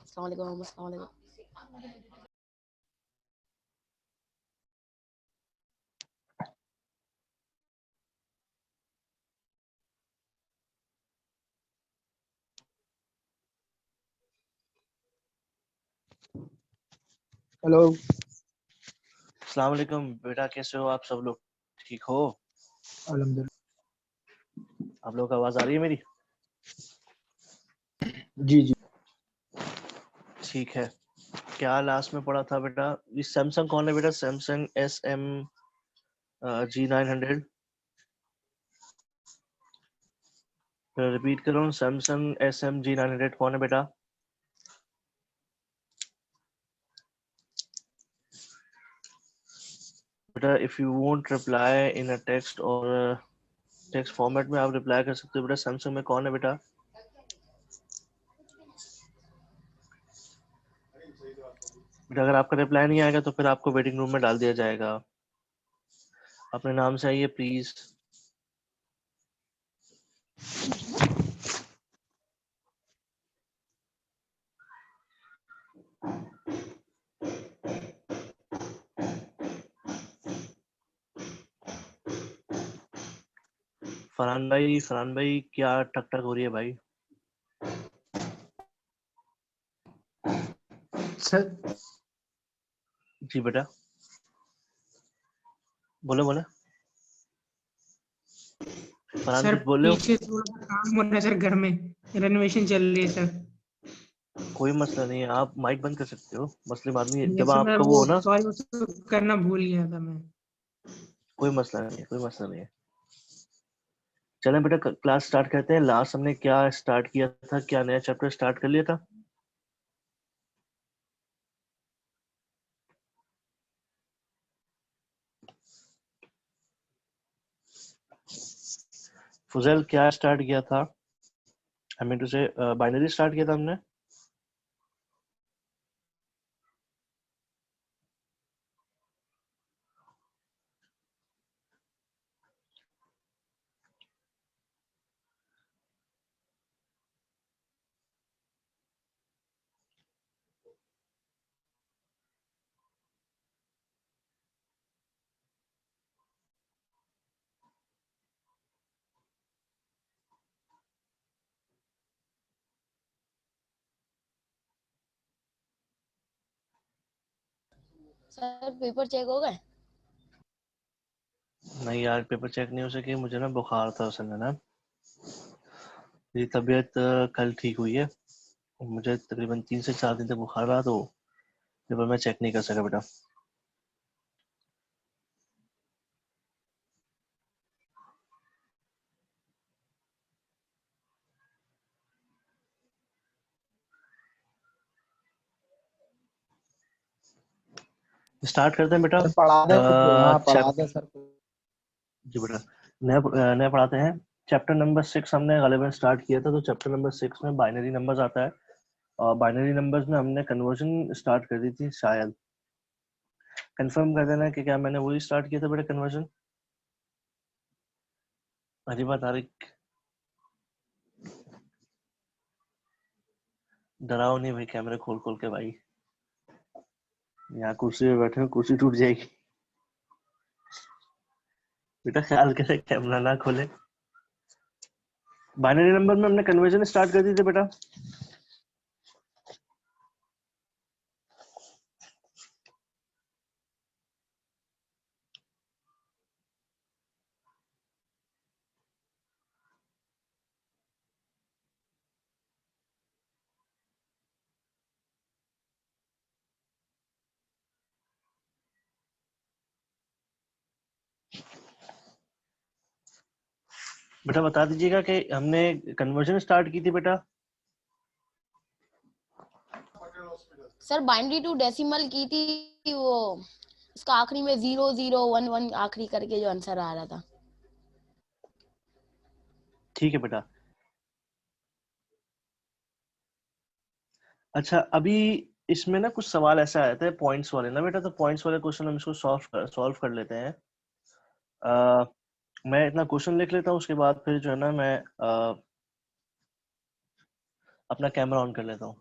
अस्सलाम वालेकुम। अस्सलाम वालेकुम। हेलो, अस्सलाम वालेकुम बेटा, कैसे हो आप सब लोग? ठीक हो? अल्हम्दुलिल्लाह। आप लोग को आवाज आ रही है मेरी? जी जी। ठीक है। क्या लास्ट में पढ़ा था बेटा? ये सैमसंग कौन है बेटा? Samsung SM G900। रिपीट कर रहा हूँ, सैमसंग SM G900 कौन है बेटा? बेटा if you won't reply in a text और टेक्स्ट फॉर्मेट में आप रिप्लाई कर सकते हो बेटा। सैमसंग में कौन है बेटा? बेटा अगर आपका रिप्लाई नहीं आएगा तो फिर आपको वेटिंग रूम में डाल दिया जाएगा। अपने नाम से आइए प्लीज। फरहान भाई क्या टक टक हो रही है भाई? सर जी बेटा, बोलो बोलो। फरहान सर कुछ बोल रहे हो? पीछे थोड़ा सा काम हो रहा है सर, घर में रेनोवेशन चल रही है सर। कोई मसला नहीं है, आप माइक बंद कर सकते हो, मसले बात नहीं है। जब जैसे मैं आपका वो वो हो ना, सॉरी करना भूल गया था मैं। कोई मसला नहीं है, कोई मसला नहीं है। चलें बेटा क्लास स्टार्ट करते हैं। लास्ट हमने क्या स्टार्ट किया था? क्या नया चैप्टर स्टार्ट कर लिया था? फुजैल क्या स्टार्ट किया था? आई मीन टू से बाइनरी स्टार्ट किया था हमने। सर पेपर चेक हो गए? नहीं यार, पेपर चेक नहीं हो सके, मुझे ना बुखार था उस समय ना। मेरी तबीयत कल ठीक हुई है। मुझे तकरीबन 3 से 4 दिन तक बुखार रहा, तो पेपर मैं चेक नहीं कर सका बेटा। स्टार्ट करते हैं बेटा। सर पढ़ा दे कुछ। हाँ पढ़ा दे सर। जी बेटा, नया पढ़ाते हैं। चैप्टर नंबर 6 हमने गालिबन स्टार्ट किया था, तो चैप्टर नंबर 6 में बाइनरी नंबर्स आता है। और बाइनरी नंबर्स में हमने कन्वर्जन स्टार्ट कर दी थी शायद। कंफर्म कर देना कि क्या मैंने वही स्टार्ट किया था बेटा, कन्वर्जन? अरीबा तारिक, डराओ नहीं भाई, कैमरे खोल खोल के भाई। यहाँ कुर्सी पे बैठे हो, कुर्सी टूट जाएगी बेटा, ख्याल करे कैमरा ना खोले। बाइनरी नंबर में हमने कन्वर्जन स्टार्ट कर दी थी बेटा। बेटा बता दीजिएगा कि हमने कन्वर्जन स्टार्ट की थी बेटा। सर बाइनरी टू डेसिमल की थी, वो उसका आखिरी में 0011 आखिरी करके जो आंसर आ रहा था। ठीक है बेटा। अच्छा, अभी इसमें ना कुछ सवाल ऐसा आया था पॉइंट्स वाले ना बेटा, तो पॉइंट्स वाले क्वेश्चन हम इसको सॉल्व कर लेते हैं। मैं इतना क्वेश्चन लिख लेता हूँ, उसके बाद फिर जो है ना मैं अपना कैमरा ऑन कर लेता हूँ।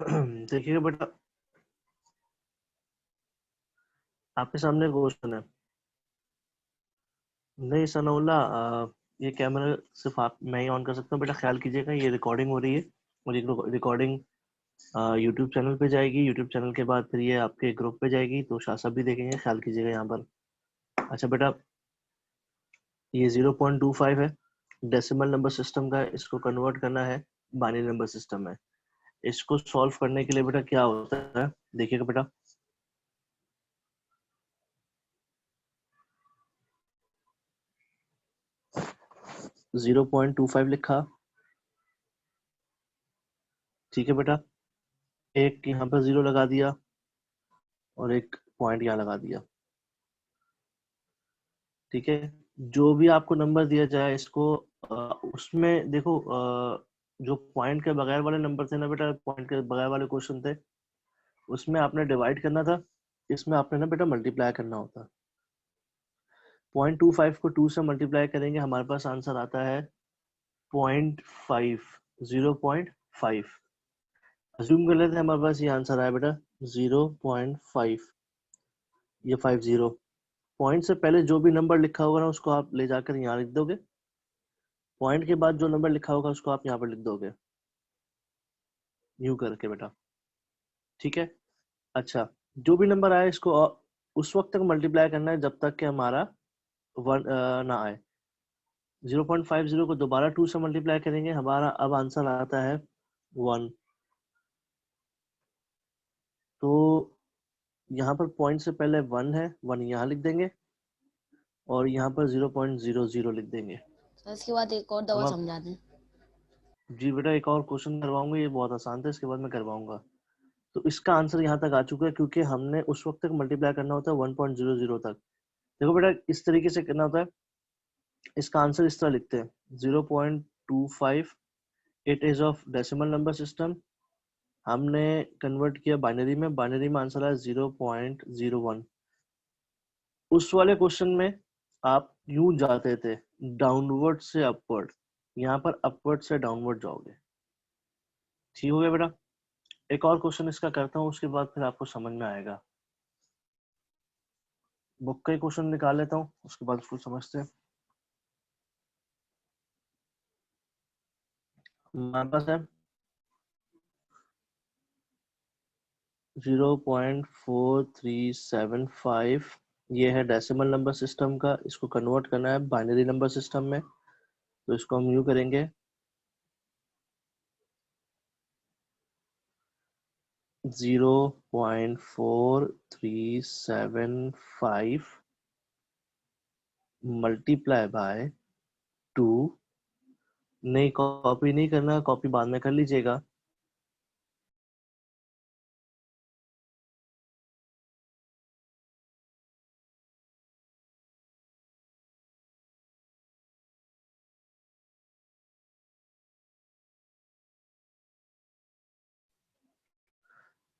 देखिएगा बेटा, आपके सामने क्वेश्चन है। नहीं सनाउल्ला, ये कैमरा सिर्फ आप मैं ही ऑन कर सकता हूँ बेटा, ख्याल कीजिएगा ये रिकॉर्डिंग हो रही है और ये रिकॉर्डिंग यूट्यूब चैनल पे जाएगी। यूट्यूब चैनल के बाद फिर ये आपके ग्रुप पे जाएगी, तो शाह साहब भी देखेंगे, ख्याल कीजिएगा यहाँ पर। अच्छा बेटा, ये 0.25 है, डेसिमल नंबर सिस्टम का, इसको कन्वर्ट करना है बाइनरी नंबर सिस्टम में। इसको सॉल्व करने के लिए बेटा क्या होता है, देखिएगा बेटा, 0.25 लिखा, ठीक है बेटा, एक यहाँ पर जीरो लगा दिया और एक पॉइंट यहाँ लगा दिया, ठीक है। जो भी आपको नंबर दिया जाए इसको उसमें देखो, जो पॉइंट के बगैर वाले नंबर थे ना बेटा, पॉइंट के बगैर वाले क्वेश्चन थे, उसमें आपने डिवाइड करना था, इसमें आपने ना बेटा मल्टीप्लाई करना होता। 0.25 को 2 से मल्टीप्लाई करेंगे, हमारे पास आंसर आता है 0.5, 0.5। अज्यूम कर लेते हैं हमारे पास ये आंसर आया बेटा 0.5, ये 50। पॉइंट से पहले जो भी नंबर लिखा होगा ना उसको आप ले जाकर यहाँ लिख दोगे, पॉइंट के बाद जो नंबर लिखा होगा उसको आप यहाँ पर लिख दोगे, यूं करके बेटा, ठीक है। अच्छा, जो भी नंबर आए इसको उस वक्त तक मल्टीप्लाई करना है जब तक कि हमारा 1 ना आए। 0.50 को दोबारा 2 से मल्टीप्लाई करेंगे, हमारा अब आंसर आता है 1। तो यहाँ पर पॉइंट से पहले 1 है, 1 यहाँ लिख देंगे और यहाँ पर 0.00 लिख देंगे। सर इसके बाद एक और दवा हम समझा दें। जी बेटा, एक और क्वेश्चन करवाऊंगा, ये बहुत आसान था, इसके बाद मैं करवाऊंगा। तो इसका आंसर यहाँ तक आ चुका है, क्योंकि हमने उस वक्त तक मल्टीप्लाई करना होता है 1.00 तक। देखो बेटा, इस तरीके से करना होता है, इसका आंसर इस तरह लिखते हैं 0.25, it is of decimal number system, हमने कन्वर्ट किया बाइनरी में, बाइनरी में आंसर आया 0.01। उस वाले क्वेश्चन में आप यूं जाते थे डाउनवर्ड से अपवर्ड, यहाँ पर अपवर्ड से डाउनवर्ड जाओगे, ठीक हो गया बेटा। एक और क्वेश्चन इसका करता हूँ, उसके बाद फिर आपको समझ में आएगा। बुक का ही क्वेश्चन निकाल लेता हूँ, उसके बाद उसको समझते हैं। हमारे पास है 0.4375, ये है डेसिमल नंबर सिस्टम का, इसको कन्वर्ट करना है बाइनरी नंबर सिस्टम में, तो इसको हम यूं करेंगे 0.4375 मल्टीप्लाई बाय 2। नहीं, कॉपी नहीं करना, कॉपी बाद में कर लीजिएगा।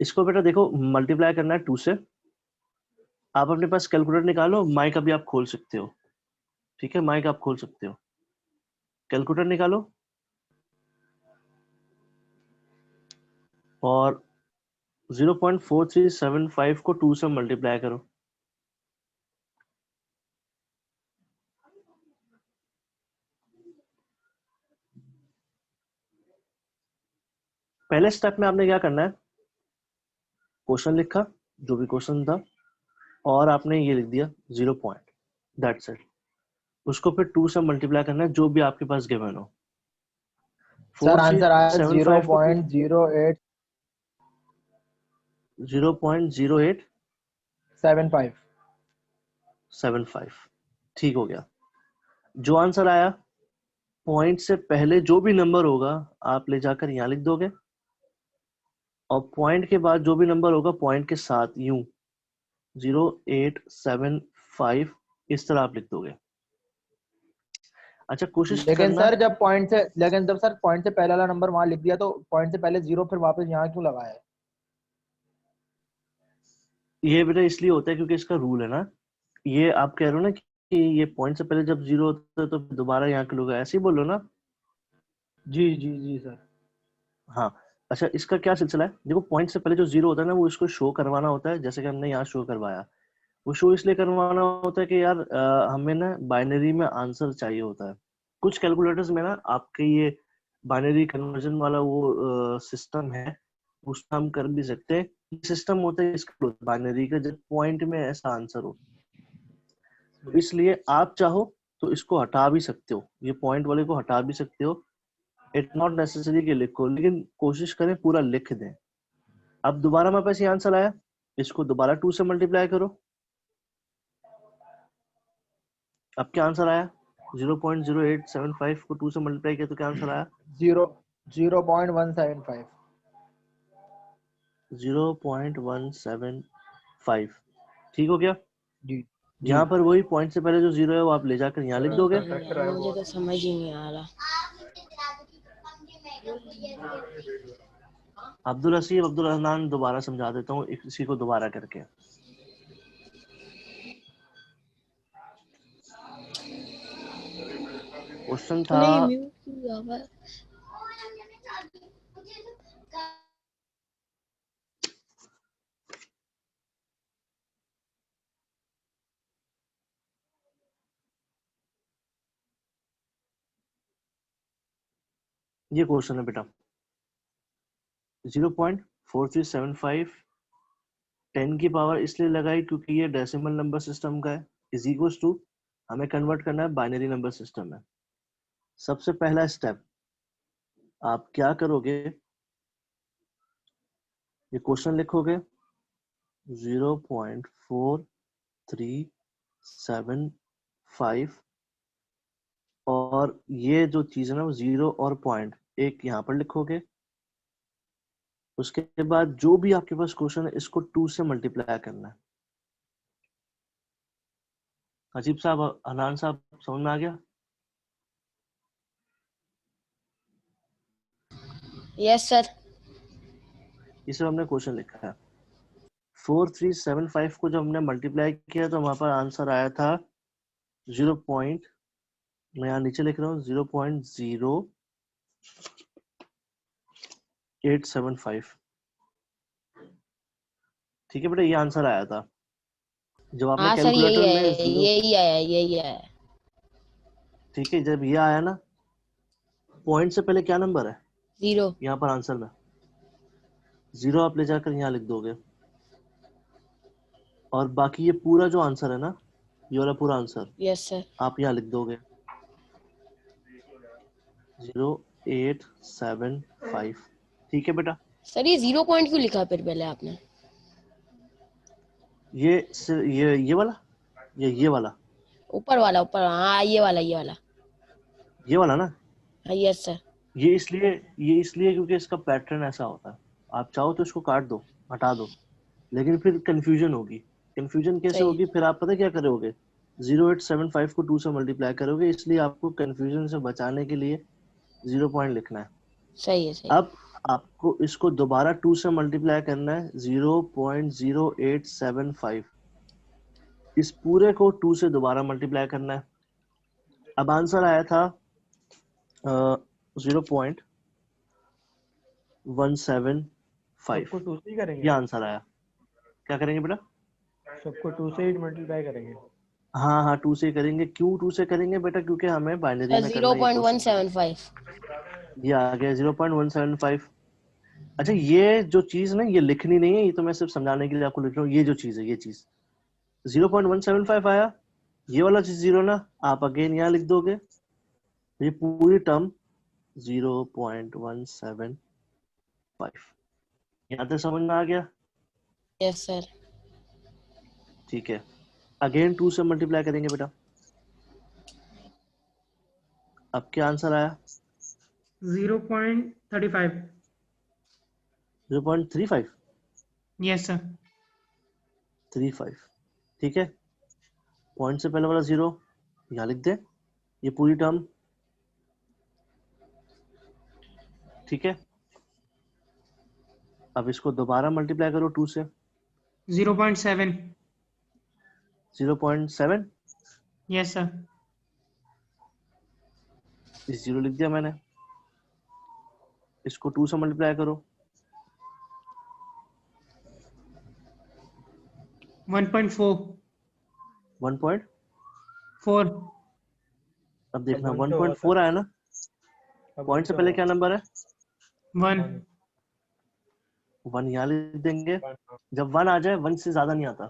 इसको बेटा देखो मल्टीप्लाई करना है 2 से, आप अपने पास कैलकुलेटर निकालो, माइक अभी आप खोल सकते हो, ठीक है, माइक आप खोल सकते हो, कैलकुलेटर निकालो और 0.4375 को 2 से मल्टीप्लाई करो। पहले स्टेप में आपने क्या करना है, क्वेश्चन लिखा, जो भी क्वेश्चन था, और आपने ये लिख दिया 0 पॉइंट, दैट्स इट। उसको फिर 2 से मल्टीप्लाई करना है, जो भी आपके पास गिवन हो। सर आंसर आया 4375 को 0.0875। 0.0875, ठीक हो गया। जो आंसर आया, पॉइंट से पहले जो भी नंबर होगा आप ले जाकर यहाँ लिख दोगे, और पॉइंट के बाद जो भी नंबर होगा पॉइंट के साथ यूं 0875 इस तरह आप लिख दोगे। अच्छा, कोशिश लेकिन करना, सर जब पॉइंट से पहले वाला नंबर वहां लिख दिया तो पॉइंट से पहले 0 फिर वापस यहाँ क्यों लगाया है? ये बेटा इसलिए होता है क्योंकि इसका रूल है ना, ये आप कह रहे हो ना कि ये पॉइंट से पहले जब 0 होता है तो दोबारा यहाँ के लोग ऐसे ही बोलो ना। जी जी जी सर। हाँ, अच्छा, इसका क्या सिलसिला है? देखो पॉइंट से पहले जो जीरो होता है ना, वो इसको शो करवाना होता है, जैसे कि हमने यहाँ शो करवाया। वो शो इसलिए करवाना होता है कि यार हमें ना बाइनरी में आंसर चाहिए होता है। कुछ कैलकुलेटर्स में ना आपके ये बाइनरी कन्वर्जन वाला वो सिस्टम है, उसमें हम कर भी सकते हैं। सिस्टम होता है इसका बाइनरी का, जब पॉइंट में ऐसा आंसर हो, तो इसलिए आप चाहो तो इसको हटा भी सकते हो, ये पॉइंट वाले को हटा भी सकते हो। इट नॉट नेसेसरी कि लिखो, लेकिन कोशिश करें पूरा लिख दें। अब दोबारा हमारे पास ये आंसर आया, इसको दोबारा 2 से मल्टीप्लाई करो। अब क्या आंसर आया? 0.0875 को 2 से मल्टीप्लाई किया तो क्या आंसर आया? 0.175। 0.175। ठीक हो गया? जी यहाँ पर वही पॉइंट से पहले जो जीरो है वो आप ले जाकर यहाँ लिख दोगे। मुझे तो समझ ही नहीं आ रहा। अब्दुल हसीब, अब्दुल हन्नान दोबारा समझा देता हूँ इसी को दोबारा करके। क्वेश्चन था, नहीं म्यूट किया हुआ है। ये क्वेश्चन है बेटा, 0.4375 10 की पावर इसलिए लगाई क्योंकि ये डेसिमल नंबर सिस्टम का है, इज इक्वल्स टू हमें कन्वर्ट करना है बाइनरी नंबर सिस्टम में। सबसे पहला स्टेप आप क्या करोगे, ये क्वेश्चन लिखोगे 0.4375 और ये जो चीज है ना वो जीरो और पॉइंट एक यहाँ पर लिखोगे। उसके बाद जो भी आपके पास क्वेश्चन है इसको 2 से मल्टीप्लाई करना है। अजीब साहब, हनान साहब, समझ में आ गया? Yes sir. इस हमने क्वेश्चन लिखा है। 4375 को जब हमने मल्टीप्लाई किया तो हमारे पास आंसर आया था 0. मैं यहाँ नीचे लिख रहा हूँ 0.0875। ठीक है बेटा, ये आंसर आया था जब आपने हाँ सर यही कैलकुलेटर है, में जीरो। यही आया, यही आया। ठीक है, जब ये आया ना, पॉइंट से पहले क्या नंबर है 0। यहाँ पर आंसर में? 0 आप ले जाकर यहाँ लिख दोगे और बाकी ये पूरा जो आंसर है ना, ये वाला पूरा आंसर यस सर। आप यहाँ लिख दोगे 0.875। ठीक है बेटा, सर ये 0 पॉइंट क्यों लिखा फिर पहले आपने? ये वाला, ये वाला, ऊपर वाला, ऊपर, हाँ ये वाला, ये वाला। ये वाला ना, हाँ यस सर। ये इसलिए क्योंकि इसका पैटर्न ऐसा होता है। आप चाहो तो इसको काट दो, हटा दो, लेकिन फिर कंफ्यूजन होगी। कंफ्यूजन कैसे सही, होगी? फिर आप पता क्या करोगे, 0.875 को 2 से मल्टीप्लाई करोगे, इसलिए आपको कंफ्यूजन से बचाने के लिए 0 पॉइंट लिखना है। सही है, सही है। अब आपको इसको दोबारा 2 से मल्टीप्लाई करना है 0.0875। इस पूरे को 2 से दोबारा मल्टीप्लाई करना है। अब आंसर आया था 0.175। सबको 2 से ही करेंगे, ये आंसर आया। क्या करेंगे बेटा? सबको 2 से ही मल्टीप्लाई करेंगे। हाँ हाँ, 2 से करेंगे। क्यों 2 से करेंगे बेटा? क्योंकि हमें बाइनरी सर में करना है ये क्वेश्चन। 0.175। ये आ गया 0.175। अच्छा, ये जो चीज ना ये लिखनी नहीं है, ये तो मैं सिर्फ समझाने के लिए आपको लिख रहा हूँ। ये जो चीज है, ये चीज 0.175 आया, ये वाला चीज जीरो ना, आप अगेन यहाँ लिख दोगे। ये पूरी टर्म 0.175। यहाँ तक समझ में आ गया? Yes sir. ठीक है, अगेन 2 से मल्टीप्लाई करेंगे बेटा। अब क्या आंसर आया? 0.35। 0.35। Yes sir. 35। ठीक है, पॉइंट से पहले वाला जीरो यहाँ लिख दे, ये पूरी टर्म। ठीक है, अब इसको दोबारा मल्टीप्लाई करो 2 से। 0.7। 0.7। Yes sir. इस जीरो लिख दिया मैंने, इसको 2 से मल्टीप्लाई करो। 1.4 1.4 अब देखना 1.4 आया ना, पॉइंट से पहले क्या नंबर है? 1 1 यहाँ लिख देंगे। जब 1 आ जाए, 1 से ज्यादा नहीं आता,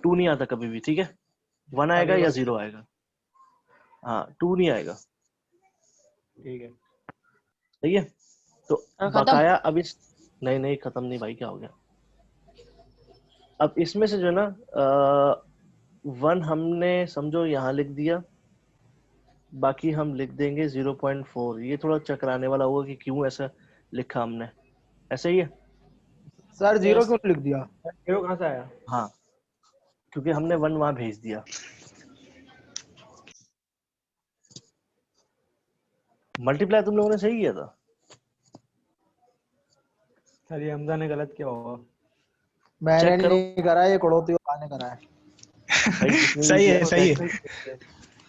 2 नहीं आता कभी भी, ठीक है? 1 आएगा या 0 आएगा, हाँ 2 नहीं आएगा, ठीक है। सही है? तो खत्म। बकाया अब इस, नहीं खत्म नहीं भाई, क्या हो गया? अब इसमें से जो है ना 1 हमने समझो यहाँ लिख दिया, बाकी हम लिख देंगे 0.4। ये थोड़ा चकराने वाला होगा कि क्यों ऐसा लिखा हमने, ऐसा ही है? Sir 0 Yes. क्यों लिख दिया? 0 कहाँ से आया? हाँ, क्योंकि हमने 1 वहां भेज दिया। मल्टीप्लाई तुम लोगों ने सही किया था। सर ये हमजा ने गलत किया होगा। मैंने चेक करो नहीं करा, ये कड़ोती वाला ने करा है। भाई, जिसने भी सही किया है, वो सही चेक है, करो।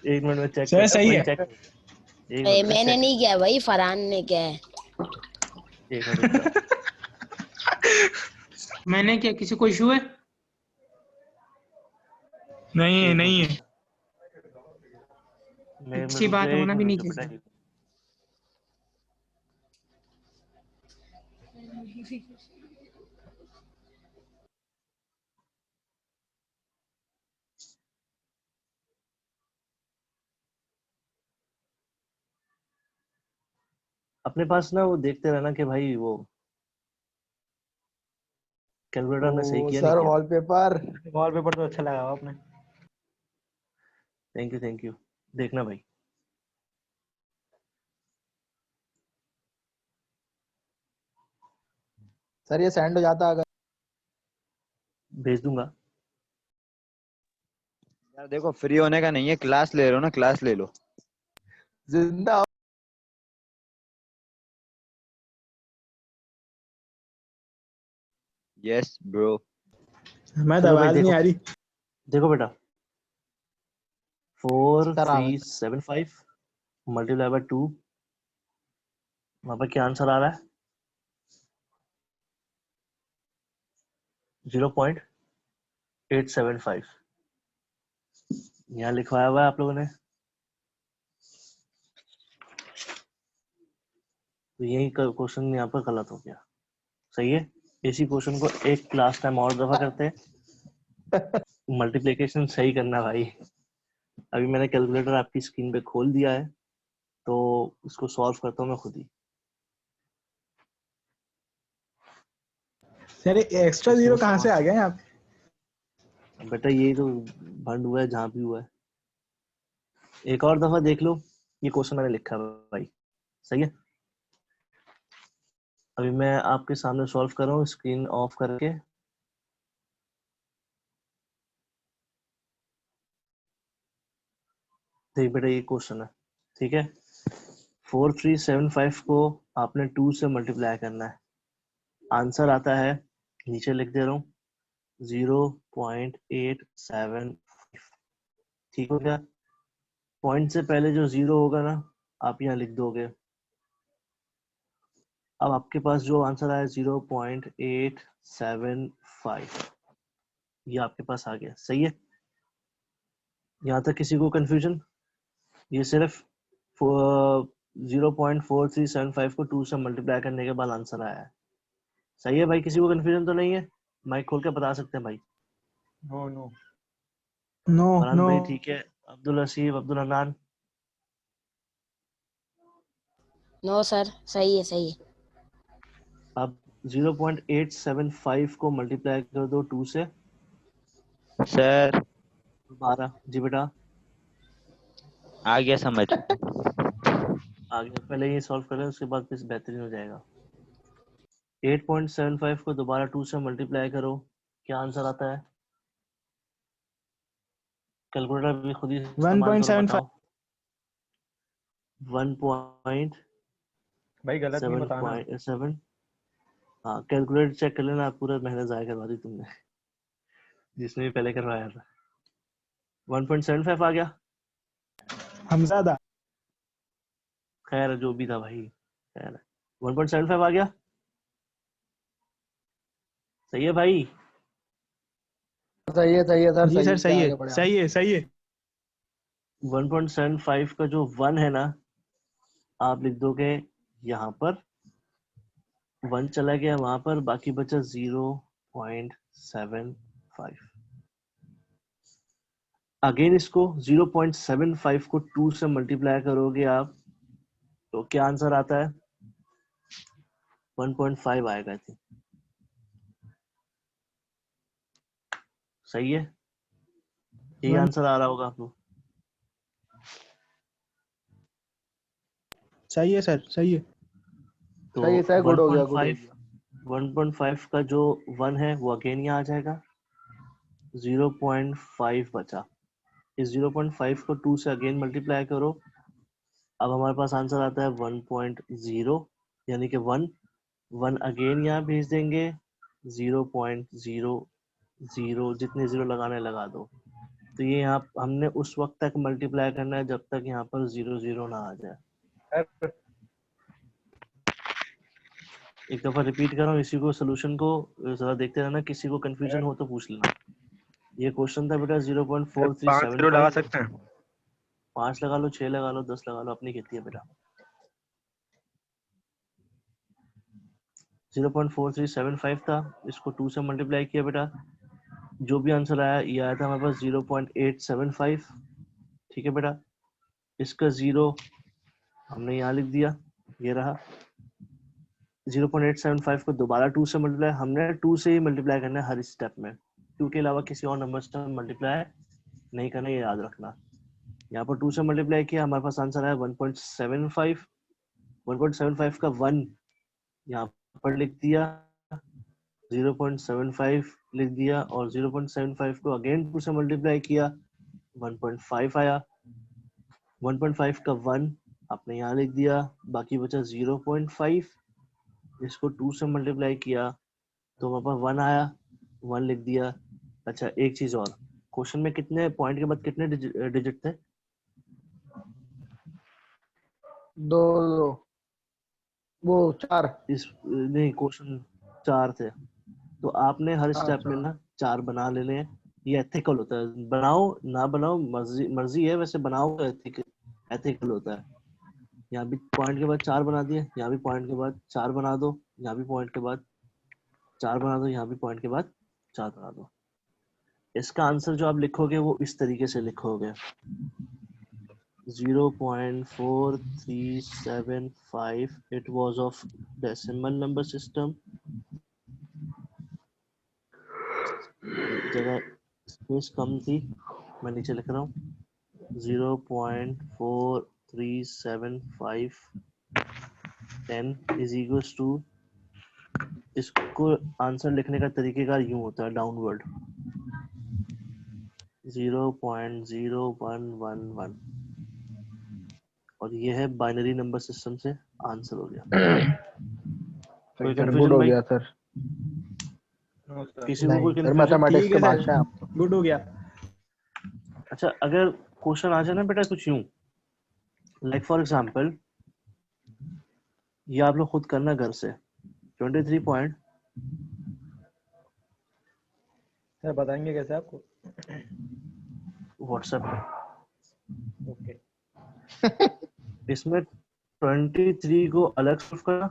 1 मिनट में चेक सर करो सही भाई, है। चेक करो। एक अरे मिनट में मैंने चेक, नहीं किया भाई, फरहान ने किया है। एक मिनट रुक जाओ। मैंने क्या, किसी को इशू है? नहीं है, एक नहीं मिनट है। रुक जाओ, मैं अच्छी बात एक होना भी मिनट नहीं रुक जाओ चाहिए। बेटा। अपने पास ना वो देखते रहना कि भाई वो कैलकुलेटर ने सही ओ किया नहीं सर किया। वॉलपेपर तो अच्छा लगा आपने। थैंक यू, देखना भाई। सर ये सेंड हो जाता अगर। भेज दूंगा। यार देखो, फ्री होने का नहीं है, क्लास ले रहे हो ना, क्लास ले लो। जिंदा। Yes bro. मैं तो चलो भाई आवाज नहीं देखो, आ रही। देखो बेटा, सर आ गए। 4375 मल्टीप्लाई बाय 2, वहां पर क्या आंसर आ रहा है? 0.875 यहाँ लिखवाया हुआ है आप लोगों ने, तो यही क्वेश्चन यहाँ पर गलत हो गया। सही है? इसी क्वेश्चन को एक क्लास टाइम और दफा करते हैं। मल्टीप्लिकेशन सही करना भाई। अभी मैंने कैलकुलेटर आपकी स्क्रीन पे खोल दिया है, तो इसको सॉल्व करता हूँ मैं खुद ही। सर एक्स्ट्रा इसमें 0 कहाँ से आ गया यहाँ पे? बेटा यही तो भंड हुआ है जहाँ भी हुआ है। एक और दफा देख लो, ये क्वेश्चन मैंने लिखा है भाई, सही है? अभी मैं आपके सामने सॉल्व कर रहा हूँ स्क्रीन ऑफ करके। देख बेटा ये क्वेश्चन है, ठीक है? 4375 को आपने 2 से मल्टीप्लाई करना है, आंसर आता है, नीचे लिख दे रहा हूँ 0.875। ठीक हो गया? पॉइंट से पहले जो 0 होगा ना, आप यहाँ लिख दोगे। अब आपके पास जो आंसर आया 0.875, ये आपके पास आ गया। सही है? यहाँ तक किसी को कंफ्यूजन? ये सिर्फ 0.4375 को 2 से मल्टीप्लाई करने के बाद आंसर आया है। सही है भाई? किसी को कंफ्यूजन तो नहीं है? माइक खोल के बता सकते हैं भाई। No no. No Farhan no. भाई ठीक है, अब्दुल हसीब, अब्दुल हनान, नो सर, सही है सही है। अब 0.875 को मल्टीप्लाई कर दो 2 से, सर 12। जी बेटा, आ गया समझ। आगे पहले ये सॉल्व करें, उसके बाद फिर बेहतरीन हो जाएगा। 8.75 को दोबारा 2 से मल्टीप्लाई करो, क्या आंसर आता है? कैलकुलेटर भी खुद ही इस्तेमाल करो, 1.75। बताओ। 1.7। भाई गलत नहीं बताना। हाँ, कैलकुलेटर चेक कर लेना, पूरा मेहनत जाया करवा दी तुमने, जिसने भी पहले करवाया था। 1.75 आ गया। हमजादा। खैर जो भी था भाई, खैर 1.75 आ गया। सही है भाई? सही है सर, जी सर, सही आगे है, बढ़े आप। सही है, सही है। 1.75 का जो 1 है ना, आप लिख दोगे यहाँ पर, 1 चला गया वहां पर, बाकी बचा 0.75। अगेन इसको 0.75 को 2 से मल्टीप्लाई करोगे आप, तो क्या आंसर आता है? 1.5 आएगा थी। सही है, यही आंसर आ रहा होगा आपको। सही है सर, सही है। तो सही है सर, गुड हो गया, गुड हो 1.5 गया। 1.5 का जो 1 है वो अगेन यहाँ आ जाएगा, 0.5 बचा। इस 0.5 को 2 से अगेन मल्टीप्लाई करो, अब हमारे पास आंसर आता है 1.0, यानी कि 1 अगेन यहाँ भेज देंगे, 0.00 जितने जीरो लगाने लगा दो। तो ये यहाँ हमने उस वक्त तक मल्टीप्लाई करना है जब तक यहाँ पर 0 ना आ जाए। एक दफा रिपीट कर रहा हूँ इसी को, सोल्यूशन को जरा देखते रहना, किसी को कंफ्यूजन हो तो पूछ लेना। ये क्वेश्चन था बेटा 0.4375। लगा सकते हैं। 5 लगा लो, 6 लगा लो, 10 लगा लो, अपनी खेती है बेटा। 0.4375 था, इसको 2 से मल्टीप्लाई किया बेटा, जो भी आंसर आया ये आया था हमारे पास 0.875। ठीक है बेटा, इसका 0 हमने यहाँ लिख दिया, ये रहा। 0.875 को दोबारा 2 से मल्टीप्लाई, हमने 2 से ही मल्टीप्लाई करना है हर स्टेप में, 2 के अलावा किसी और नंबर से मल्टीप्लाई नहीं करना, ये याद रखना। यहाँ पर 2 से मल्टीप्लाई किया, हमारे पास आंसर आया 1.75। 1.75 का 1 यहाँ पर लिख दिया, 0.75 लिख दिया, और 0.75 को अगेन 2 से मल्टीप्लाई किया, 1.5 आया। 1.5 का 1 आपने यहाँ लिख दिया, बाकी बचा 0.5, इसको 2 से मल्टीप्लाई किया तो हमारे पास 1 आया, 1 लिख दिया। अच्छा एक चीज और, क्वेश्चन में कितने पॉइंट के बाद कितने डिजिट थे? 2 वो 4। इस नहीं, क्वेश्चन 4 थे, तो आपने हर स्टेप में अच्छा। ना 4 बना लेने हैं। ये एथिकल होता है, बनाओ ना बनाओ मर्जी मर्जी है, वैसे बनाओ तो एथिकल होता है। यहाँ भी पॉइंट के बाद 4 बना दिए, यहाँ भी पॉइंट के बाद 4 बना दो, यहाँ भी पॉइंट के बाद 4 बना दो, यहाँ भी पॉइंट के बाद 4 बना दो। इसका आंसर जो आप लिखोगे वो इस तरीके से लिखोगे, 0.4375, it was of decimal number system। जगह स्पेस कम थी, मैं नीचे लिख रहा हूँ 0.4375 10 is equals to, इसको आंसर लिखने का तरीकेकार यूं होता है, डाउनवर्ड 0.0111, और ये है बाइनरी नंबर सिस्टम से आंसर हो गया। कोई सर, गुड कंफ्यूजन हो भाई? गया सर। किसी को कोई सर कंफ्यूजन? मैथमेटिक्स ठीक के है बादशाह सर, हैं आप तो। गुड हो गया। अच्छा अगर क्वेश्चन आ जाए ना बेटा कुछ यूं, लाइक फॉर एग्जांपल, ये आप लोग खुद करना घर से, 23 पॉइंट सर बताएंगे कैसे आपको? व्हाट्सएप पे। ओके। इसमें 23 को अलग सॉल्व करना,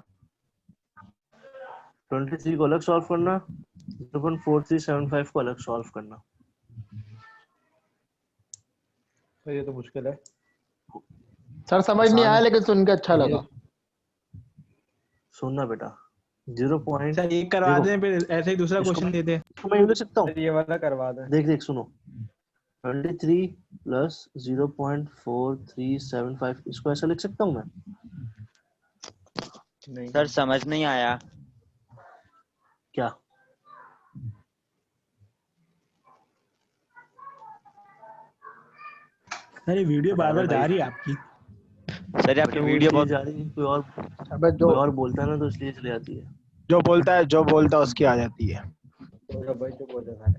23 को अलग सॉल्व करना, 0.4375 को अलग सॉल्व करना। सर ये तो मुश्किल है सर, समझ नहीं आसान आया है। लेकिन सुन के अच्छा लगा। सुनना बेटा, 0 पॉइंट, सर एक करवा दें, फिर ऐसे ही दूसरा इसको क्वेश्चन देते हैं। मैं यूं लिख सकता हूँ, सर ये वाला करवा दें। देख देख सुनो, 23 प्लस 0.4375, इसको ऐसा लिख सकता हूँ मैं? नहीं सर समझ नहीं आया। क्या? सर ये वीडियो बार बार जा रही है आपकी। सर आपकी बेटा वो वीडियो इसलिए बहुत जा रही है, कोई अबे कोई और बोलता है ना तो इसलिए चली जाती है। जो बोलता है उसकी आ जाती है। भाई जो बोले सारे।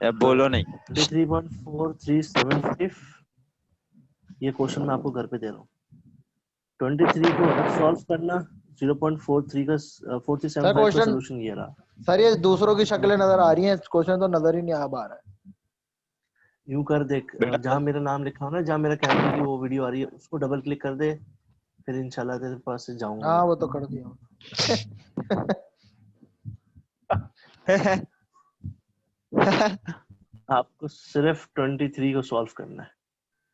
बोलो नहीं। 23.4375, ये क्वेश्चन मैं आपको घर पे दे रहा हूँ। 23 को अलग सॉल्व करना, 0.43 का 4375 का क्वेश्चन सॉल्यूशन ये रहा। सर ये दूसरों की शक्लें नजर आ रही हैं, क्वेश्चन तो नजर ही नहीं आ रहा है। यूं कर देख, बेटा जहाँ मेरा नाम लिखा हो ना, जहाँ मेरा कैमरे की वो वीडियो आ रही है उसको डबल क्लिक कर दे, फिर इंशाल्लाह तेरे पास से जाऊंगा हाँ मैं। वो तो कर दिया। आपको सिर्फ 23 को सॉल्व करना है।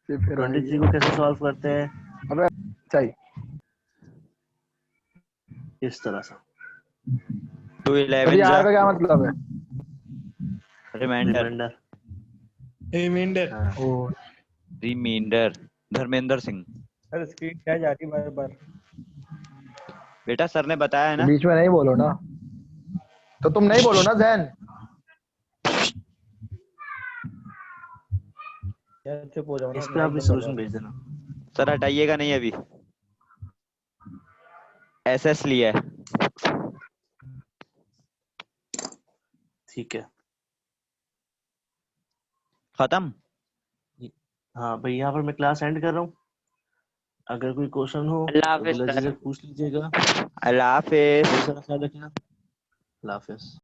फिर 23 को कैसे सॉल्व करते हैं? अबे सही। इस तरह से। 2 अभी 11 जा यार का क्या मतलब है? Reminder reminder. रिमाइंडर। हाँ। ओ reminder Dharmendra Singh. Sir screen क्या जा रही बार बार? बेटा सर ने बताया है तो ना। बीच में नहीं बोलो ना, तो तुम नहीं बोलो ना जैन। यार चुप हो जाओ ना, इस पे माइक आप भी बंद कर सोल्यूशन दो। भेज देना। सर हटाइएगा नहीं अभी। एसएस लिया है। ठीक है। खत्म। हाँ भाई, यहाँ पर मैं क्लास एंड कर रहा हूँ। अगर कोई क्वेश्चन हो अल्लाह तो हाफिज बिला सर। झिझक पूछ लीजिएगा। अल्लाह हाफिज। बहुत सारा ख्याल रखना। अल्लाह हाफिज।